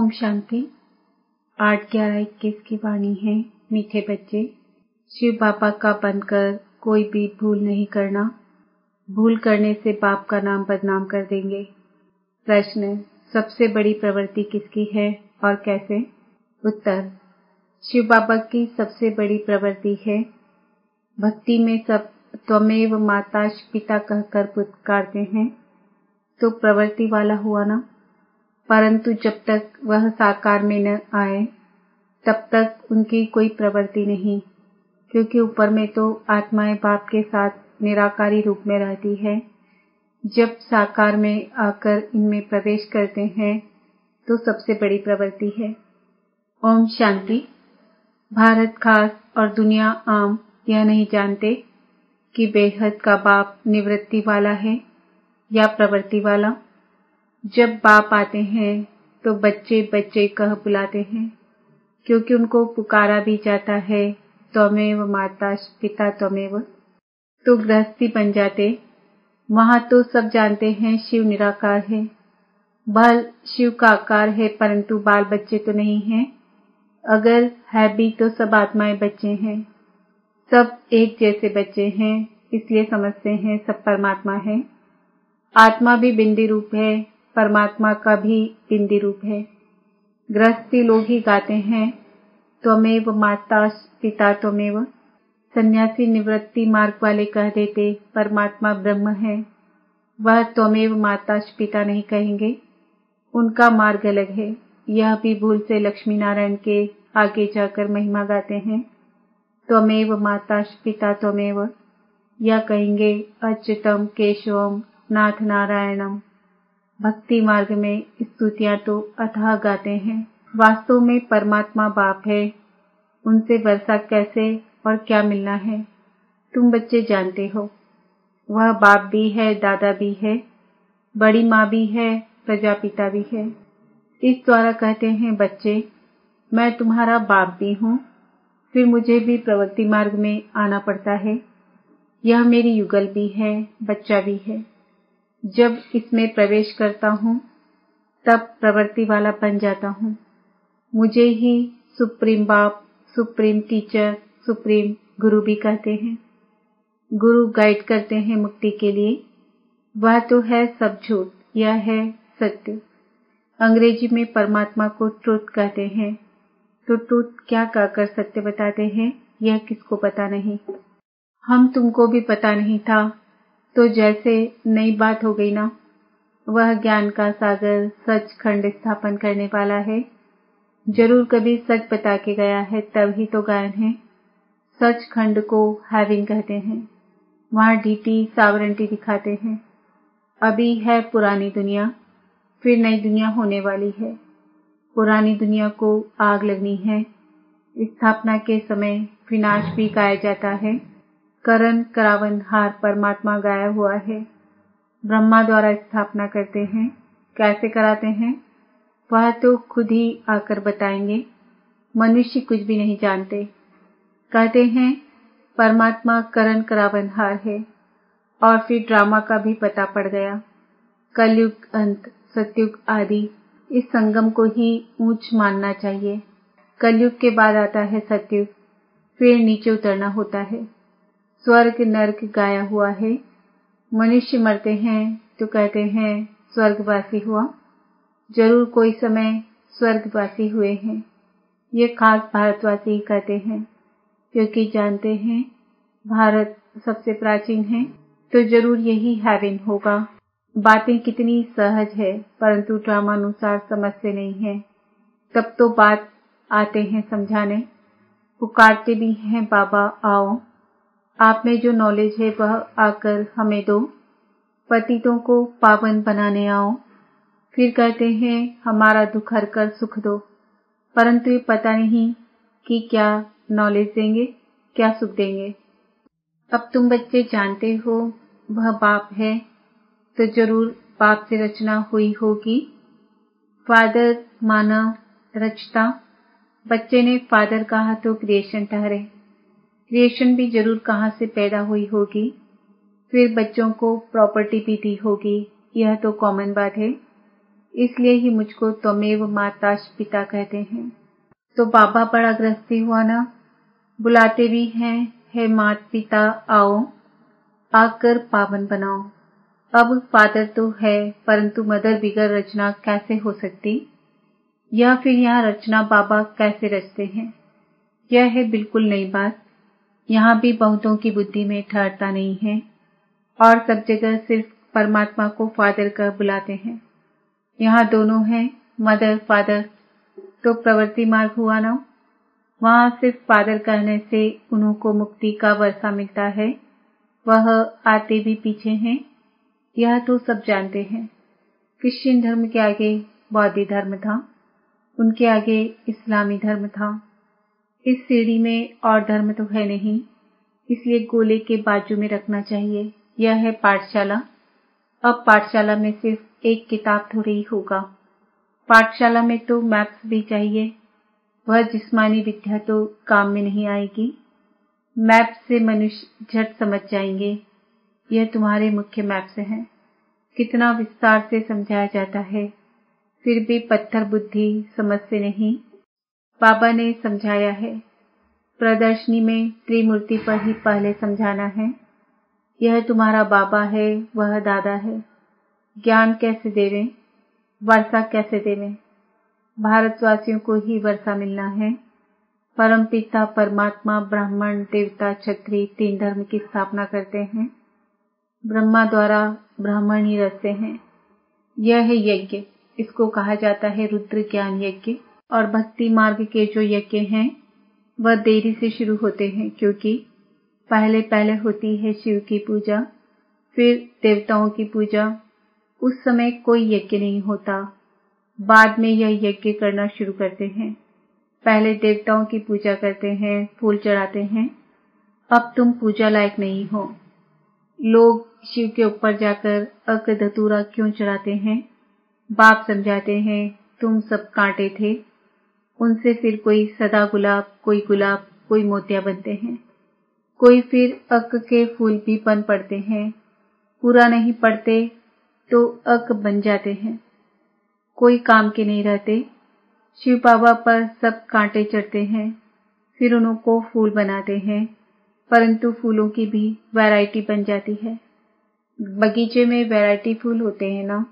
ओम शांति। 8/11/21 की वाणी है। मीठे बच्चे, शिव बाबा का बनकर कोई भी भूल नहीं करना। भूल करने से बाप का नाम बदनाम कर देंगे। प्रश्न, सबसे बड़ी प्रवृत्ति किसकी है और कैसे? उत्तर, शिव बाबा की सबसे बड़ी प्रवृत्ति है। भक्ति में सब त्वमेव माता पिता कहकर पुकारते हैं तो प्रवृत्ति वाला हुआ ना। परंतु जब तक वह साकार में न आए तब तक उनकी कोई प्रवृत्ति नहीं, क्योंकि ऊपर में तो आत्माएं बाप के साथ निराकारी रूप में रहती है। जब साकार में आकर इनमें प्रवेश करते हैं तो सबसे बड़ी प्रवृत्ति है। ओम शांति। भारत खास और दुनिया आम यह नहीं जानते कि बेहद का बाप निवृत्ति वाला है या प्रवृत्ति वाला। जब बाप आते हैं तो बच्चे बच्चे कह बुलाते हैं, क्योंकि उनको पुकारा भी जाता है त्वमेव माता पिता त्वमेव। तो गृहस्थी बन जाते। वहां तो सब जानते हैं शिव निराकार है। बाल शिव का आकार है, परंतु बाल बच्चे तो नहीं हैं। अगर है भी तो सब आत्माएं बच्चे हैं। सब एक जैसे बच्चे हैं, इसलिए समझते हैं सब परमात्मा है। आत्मा भी बिंदी रूप है, परमात्मा का भी बिंदी रूप है। गृहस्थी लोग ही गाते हैं त्वमेव माता पिता त्वमेव। सन्यासी निवृत्ति मार्ग वाले कह देते परमात्मा ब्रह्म है। वह त्वमेव माता पिता नहीं कहेंगे, उनका मार्ग अलग है। यह भी भूल से लक्ष्मी नारायण के आगे जाकर महिमा गाते हैं त्वमेव माता पिता त्वमेव, या कहेंगे अच्युतम केशवम नाथ नारायणम। भक्ति मार्ग में स्तुतियां तो अथाह गाते हैं। वास्तव में परमात्मा बाप है। उनसे वर्षा कैसे और क्या मिलना है तुम बच्चे जानते हो। वह बाप भी है, दादा भी है, बड़ी माँ भी है, प्रजापिता भी है। इस द्वारा कहते हैं बच्चे, मैं तुम्हारा बाप भी हूँ। फिर मुझे भी प्रवृत्ति मार्ग में आना पड़ता है। यह मेरी युगल भी है, बच्चा भी है। जब इसमें प्रवेश करता हूँ तब प्रवृत्ति वाला बन जाता हूँ। मुझे ही सुप्रीम बाप, सुप्रीम टीचर, सुप्रीम गुरु भी कहते हैं। गुरु गाइड करते हैं मुक्ति के लिए। वह तो है सब झूठ, यह है सत्य। अंग्रेजी में परमात्मा को ट्रुथ कहते हैं। तो ट्रुथ क्या कहकर सत्य बताते हैं, यह किसको पता नहीं। हम तुमको भी पता नहीं था, तो जैसे नई बात हो गई ना। वह ज्ञान का सागर सचखंड स्थापन करने वाला है। जरूर कभी सच बता के गया है, तब ही तो गायन है। सचखंड को हैविंग कहते हैं। वहाँ डीटी सावरेंटी दिखाते हैं। अभी है पुरानी दुनिया, फिर नई दुनिया होने वाली है। पुरानी दुनिया को आग लगनी है। स्थापना के समय विनाश भी गाया जाता है। करण करावन हार परमात्मा गाया हुआ है। ब्रह्मा द्वारा स्थापना करते हैं। कैसे कराते हैं वह तो खुद ही आकर बताएंगे। मनुष्य कुछ भी नहीं जानते। कहते हैं परमात्मा करण करावन हार है। और फिर ड्रामा का भी पता पड़ गया। कलयुग अंत, सतयुग आदि, इस संगम को ही ऊंच मानना चाहिए। कलयुग के बाद आता है सतयुग, फिर नीचे उतरना होता है। स्वर्ग नर्क गाया हुआ है। मनुष्य मरते हैं तो कहते हैं स्वर्गवासी हुआ। जरूर कोई समय स्वर्गवासी हुए हैं। ये खास भारतवासी ही कहते हैं, क्योंकि जानते हैं भारत सबसे प्राचीन है, तो जरूर यही हेवन होगा। बातें कितनी सहज है, परंतु ड्रामानुसार समझते नहीं है। तब तो बात आते हैं समझाने, पुकारते भी हैं बाबा आओ। आप में जो नॉलेज है वह आकर हमें दो। पतितों को पावन बनाने आओ। फिर कहते हैं हमारा दुख हर कर सुख दो, परंतु ये पता नहीं कि क्या नॉलेज देंगे, क्या सुख देंगे। अब तुम बच्चे जानते हो वह बाप है, तो जरूर बाप से रचना हुई होगी। फादर मानव रचता। बच्चे ने फादर कहा तो क्रिएशन ठहरे। क्रिएशन भी जरूर कहाँ से पैदा हुई होगी। फिर बच्चों को प्रॉपर्टी भी दी होगी, यह तो कॉमन बात है। इसलिए ही मुझको त्वमेव माता पिता कहते हैं। तो बाबा बड़ा गृहस्थी हुआ ना, बुलाते भी हैं, हे माता पिता आओ, आकर पावन बनाओ। अब फादर तो है, परंतु मदर बिगर रचना कैसे हो सकती, या फिर यहाँ रचना बाबा कैसे रचते हैं, यह है बिल्कुल नई बात। यहाँ भी बहुतों की बुद्धि में ठहरता नहीं है और सब जगह सिर्फ परमात्मा को फादर कर बुलाते हैं। यहाँ दोनों हैं, मदर फादर, तो प्रवृत्ति मार्ग हुआ ना। वहाँ सिर्फ फादर कहने से उन्हों को मुक्ति का वर्षा मिलता है, वह आते भी पीछे हैं, यह तो सब जानते हैं। क्रिश्चियन धर्म के आगे बौद्ध धर्म था, उनके आगे इस्लामी धर्म था। इस सीढ़ी में और धर्म तो है नहीं, इसलिए गोले के बाजू में रखना चाहिए। यह है पाठशाला। अब पाठशाला में सिर्फ एक किताब थोड़ी ही होगा, पाठशाला में तो मैप्स भी चाहिए। वह जिस्मानी विद्या तो काम में नहीं आएगी। मैप से मनुष्य झट समझ जाएंगे, यह तुम्हारे मुख्य मैप से है। कितना विस्तार से समझाया जाता है, फिर भी पत्थर बुद्धि समझ से नहीं। बाबा ने समझाया है, प्रदर्शनी में त्रिमूर्ति पर ही पहले समझाना है। यह तुम्हारा बाबा है, वह दादा है। ज्ञान कैसे देवें, वर्षा कैसे देवें? भारतवासियों को ही वर्षा मिलना है। परमपिता परमात्मा ब्राह्मण देवता क्षत्रिय 3 धर्म की स्थापना करते हैं। ब्रह्मा द्वारा ब्राह्मण ही रचते हैं। यह है यज्ञ, इसको कहा जाता है रुद्र ज्ञान यज्ञ। और भक्ति मार्ग के जो यज्ञ हैं वह देरी से शुरू होते हैं, क्योंकि पहले पहले होती है शिव की पूजा, फिर देवताओं की पूजा। उस समय कोई यज्ञ नहीं होता, बाद में यह यज्ञ करना शुरू करते हैं। पहले देवताओं की पूजा करते हैं, फूल चढ़ाते हैं। अब तुम पूजा लायक नहीं हो। लोग शिव के ऊपर जाकर अक धतूरा क्यों चढ़ाते हैं? बाप समझाते हैं, तुम सब कांटे थे, उनसे फिर कोई सदा गुलाब, कोई मोतिया बनते हैं। कोई फिर अक के फूल भी बन पड़ते हैं, पूरा नहीं पड़ते तो अक बन जाते हैं। कोई काम के नहीं रहते। शिव बाबा पर सब कांटे चढ़ते हैं, फिर उनको फूल बनाते हैं, परंतु फूलों की भी वैरायटी बन जाती है। बगीचे में वैरायटी फूल होते हैं ना,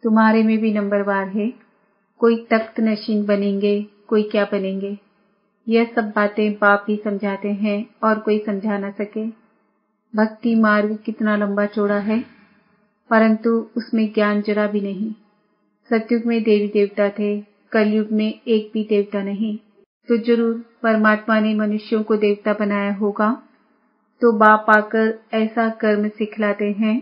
तुम्हारे में भी नंबरवार है। कोई तख्त नशीन बनेंगे, कोई क्या बनेंगे। यह सब बातें बाप ही समझाते हैं और कोई समझा न सके। भक्ति मार्ग कितना लंबा चौड़ा है, परंतु उसमें ज्ञान जरा भी नहीं। सतयुग में देवी देवता थे, कलयुग में एक भी देवता नहीं। तो जरूर परमात्मा ने मनुष्यों को देवता बनाया होगा। तो बाप आकर ऐसा कर्म सिखलाते हैं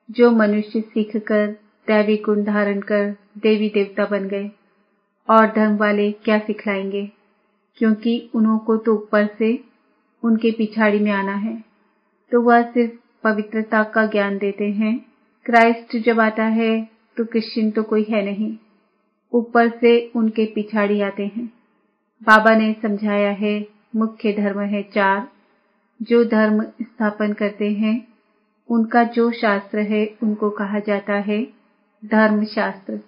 जो मनुष्य सीखकर दैवी गुण धारण कर देवी देवता बन गए। और धर्म वाले क्या सिखलाएंगे, क्योंकि उनको तो ऊपर से उनके पिछाड़ी में आना है। तो वह सिर्फ पवित्रता का ज्ञान देते हैं। क्राइस्ट जब आता है तो क्रिश्चियन तो कोई है नहीं, ऊपर से उनके पिछाड़ी आते हैं। बाबा ने समझाया है, मुख्य धर्म है 4। जो धर्म स्थापन करते हैं उनका जो शास्त्र है उनको कहा जाता है धर्म शास्त्र।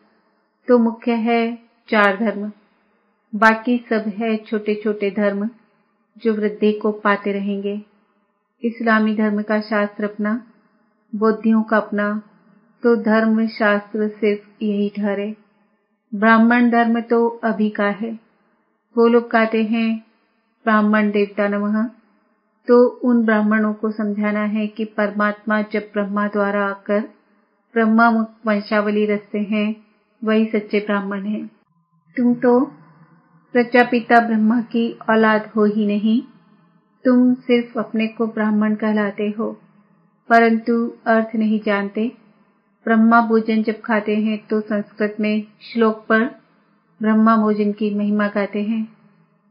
तो मुख्य है 4 धर्म, बाकी सब है छोटे छोटे धर्म जो वृद्धि को पाते रहेंगे। इस्लामी धर्म का शास्त्र अपना, बौद्धियों का अपना, तो धर्म शास्त्र सिर्फ यही ठहरे। ब्राह्मण धर्म तो अभी का है। वो लोग कहते हैं ब्राह्मण देवता नमः, तो उन ब्राह्मणों को समझाना है कि परमात्मा जब ब्रह्मा द्वारा आकर ब्रह्मा वंशावली रचते हैं, वही सच्चे ब्राह्मण हैं। तुम तो प्रजापिता ब्रह्मा की औलाद हो ही नहीं, तुम सिर्फ अपने को ब्राह्मण कहलाते हो, परंतु अर्थ नहीं जानते। ब्रह्मा भोजन जब खाते हैं तो संस्कृत में श्लोक पर ब्रह्मा भोजन की महिमा गाते हैं।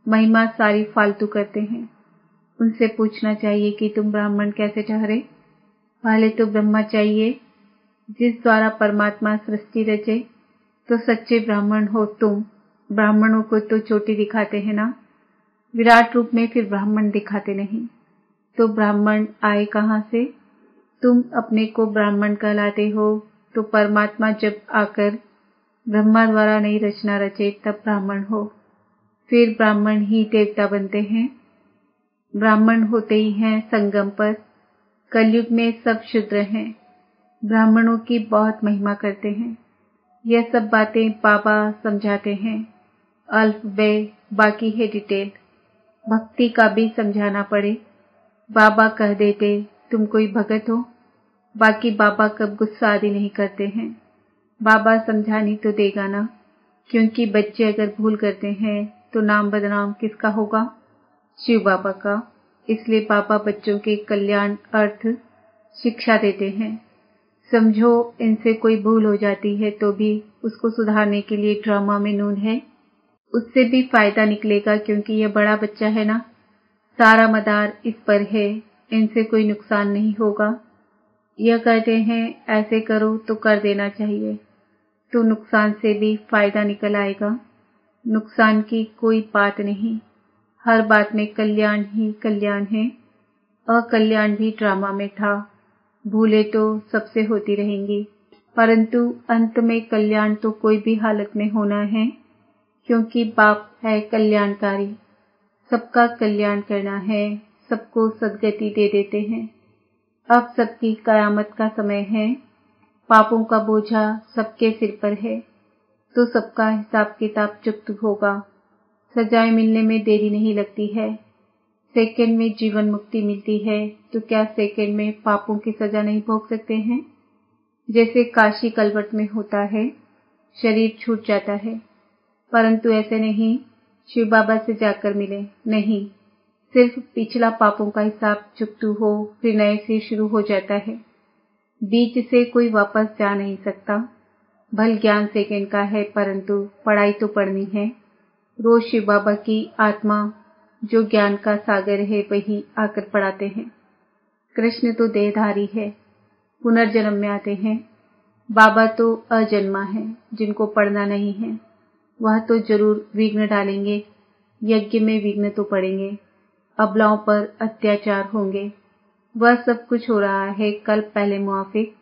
महिमा सारी फालतू करते हैं। उनसे पूछना चाहिए कि तुम ब्राह्मण कैसे ठहरे। पहले तो ब्रह्मा चाहिए जिस द्वारा परमात्मा सृष्टि रचे, तो सच्चे ब्राह्मण हो तुम। ब्राह्मणों को तो चोटी दिखाते हैं ना, विराट रूप में फिर ब्राह्मण दिखाते नहीं। तो ब्राह्मण आए कहाँ से? तुम अपने को ब्राह्मण कहलाते हो, तो परमात्मा जब आकर ब्रह्मा द्वारा नई रचना रचे तब ब्राह्मण हो, फिर ब्राह्मण ही देवता बनते हैं। ब्राह्मण होते ही हैं संगम पर। कलयुग में सब शूद्र हैं, ब्राह्मणों की बहुत महिमा करते हैं। यह सब बातें बाबा समझाते हैं। अल्प वे बाकी है डिटेल। भक्ति का भी समझाना पड़े। बाबा कह देते तुम कोई भगत हो, बाकी बाबा कब गुस्सा आदि नहीं करते हैं। बाबा समझानी तो देगा ना, क्योंकि बच्चे अगर भूल करते हैं तो नाम बदनाम किसका होगा? शिव बाबा का। इसलिए बाबा बच्चों के कल्याण अर्थ शिक्षा देते हैं। समझो इनसे कोई भूल हो जाती है तो भी उसको सुधारने के लिए ड्रामा में नून है। उससे भी फायदा निकलेगा, क्योंकि यह बड़ा बच्चा है ना, सारा मदार इस पर है, इनसे कोई नुकसान नहीं होगा। यह कहते हैं ऐसे करो तो कर देना चाहिए, तो नुकसान से भी फायदा निकल आएगा। नुकसान की कोई बात नहीं, हर बात में कल्याण ही कल्याण है। अकल्याण भी ड्रामा में था। भूले तो सबसे होती रहेंगी, परंतु अंत में कल्याण तो कोई भी हालत में होना है, क्योंकि बाप है कल्याणकारी। सबका कल्याण करना है, सबको सद्गति दे देते हैं। अब सबकी कयामत का समय है। पापों का बोझा सबके सिर पर है, तो सबका हिसाब किताब चुकता होगा। सजाएं मिलने में देरी नहीं लगती है। सेकंड में जीवन मुक्ति मिलती है, तो क्या सेकंड में पापों की सजा नहीं भोग सकते हैं? जैसे काशी कलवट में होता है, शरीर छूट जाता है, परंतु ऐसे नहीं शिव बाबा से जाकर मिले, नहीं, सिर्फ पिछला पापों का हिसाब चुकता हो, फिर नए से शुरू हो जाता है। बीच से कोई वापस जा नहीं सकता। भल ज्ञान सेकंड का है, परंतु पढ़ाई तो पढ़नी है। रोज शिव बाबा की आत्मा जो ज्ञान का सागर है वही आकर पढ़ाते हैं। कृष्ण तो देहधारी है, पुनर्जन्म में आते हैं। बाबा तो अजन्मा है, जिनको पढ़ना नहीं है वह तो जरूर विघ्न डालेंगे। यज्ञ में विघ्न तो पड़ेंगे, अबलाओं पर अत्याचार होंगे। वह सब कुछ हो रहा है कल पहले मुआफिक।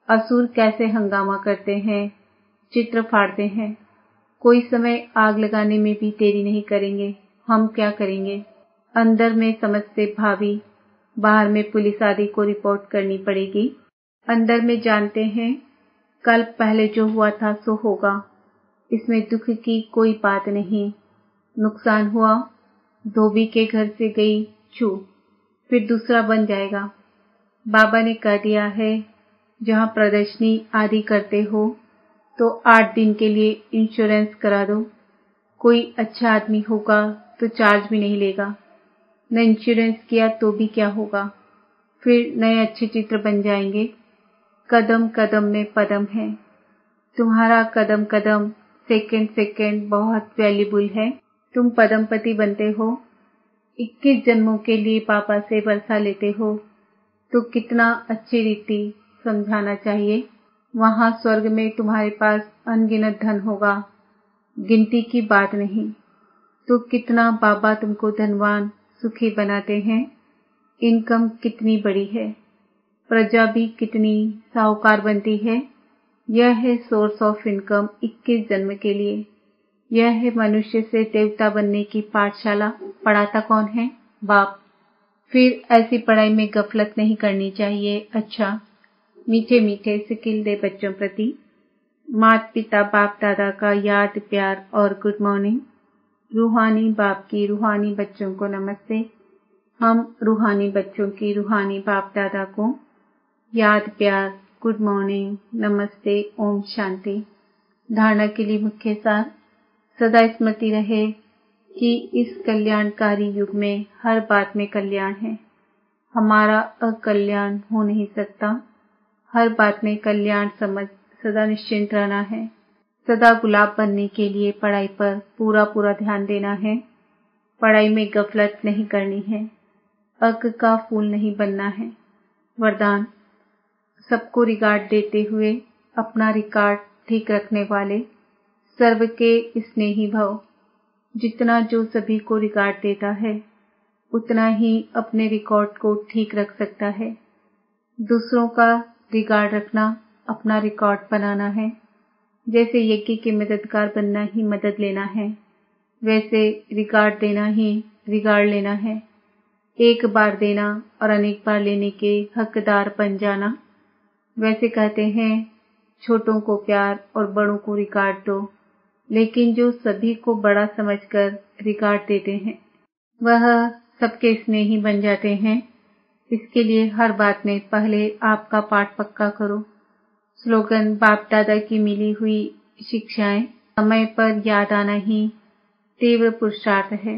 असुर कैसे हंगामा करते हैं, चित्र फाड़ते हैं। कोई समय आग लगाने में भी देरी नहीं करेंगे। हम क्या करेंगे? अंदर में समझते भावी, बाहर में पुलिस आदि को रिपोर्ट करनी पड़ेगी। अंदर में जानते हैं कल पहले जो हुआ था सो होगा, इसमें दुख की कोई बात नहीं। नुकसान हुआ, धोबी के घर से गई छू, फिर दूसरा बन जाएगा। बाबा ने कह दिया है जहाँ प्रदर्शनी आदि करते हो तो 8 दिन के लिए इंश्योरेंस करा दो। कोई अच्छा आदमी होगा तो चार्ज भी नहीं लेगा। न इंश्योरेंस किया तो भी क्या होगा, फिर नए अच्छे चित्र बन जाएंगे। कदम कदम में पदम है। तुम्हारा कदम कदम, सेकंड सेकंड बहुत वैल्यूबल है। तुम पदमपति बनते हो। 21 जन्मों के लिए पापा से वर्षा लेते हो, तो कितना अच्छी रीति समझाना चाहिए। वहां स्वर्ग में तुम्हारे पास अनगिनत धन होगा, गिनती की बात नहीं। तो कितना बाबा तुमको धनवान सुखी बनाते हैं। इनकम कितनी बड़ी है, प्रजा भी कितनी साहूकार बनती है। यह है सोर्स ऑफ इनकम 21 जन्म के लिए। यह है मनुष्य से देवता बनने की पाठशाला। पढ़ाता कौन है? बाप। फिर ऐसी पढ़ाई में गफलत नहीं करनी चाहिए। अच्छा, मीठे मीठे सिकिल दे बच्चों प्रति माता पिता बाप दादा का याद प्यार और गुड मॉर्निंग। रूहानी बाप की रूहानी बच्चों को नमस्ते। हम रूहानी बच्चों की रूहानी बाप दादा को याद प्यार, गुड मॉर्निंग, नमस्ते, ओम शांति। धारणा के लिए मुख्य सार, सदा स्मृति रहे कि इस कल्याणकारी युग में हर बात में कल्याण है। हमारा अकल्याण हो नहीं सकता। हर बात में कल्याण समझ सदा निश्चिंत रहना है। सदा गुलाब बनने के लिए पढ़ाई पर पूरा पूरा ध्यान देना है। पढ़ाई में गफलत नहीं करनी है। अक का फूल नहीं बनना है। वरदान, सबको रिगार्ड देते हुए अपना रिकॉर्ड ठीक रखने वाले, सर्व के स्नेही भव। जितना जो सभी को रिकॉर्ड देता है उतना ही अपने रिकॉर्ड को ठीक रख सकता है। दूसरों का रिकॉर्ड रखना अपना रिकॉर्ड बनाना है। जैसे यज्ञ के मददगार बनना ही मदद लेना है, वैसे रिगार्ड देना ही रिगार्ड लेना है। एक बार देना और अनेक बार लेने के हकदार बन जाना। वैसे कहते हैं छोटों को प्यार और बड़ों को रिगार्ड दो, लेकिन जो सभी को बड़ा समझकर रिगार्ड देते हैं वह सबके स्नेही बन जाते हैं। इसके लिए हर बात में पहले आपका पाठ पक्का करो। स्लोगन बाप दादा की मिली हुई शिक्षाएं समय पर याद आना ही तीव्र पुरुषार्थ है।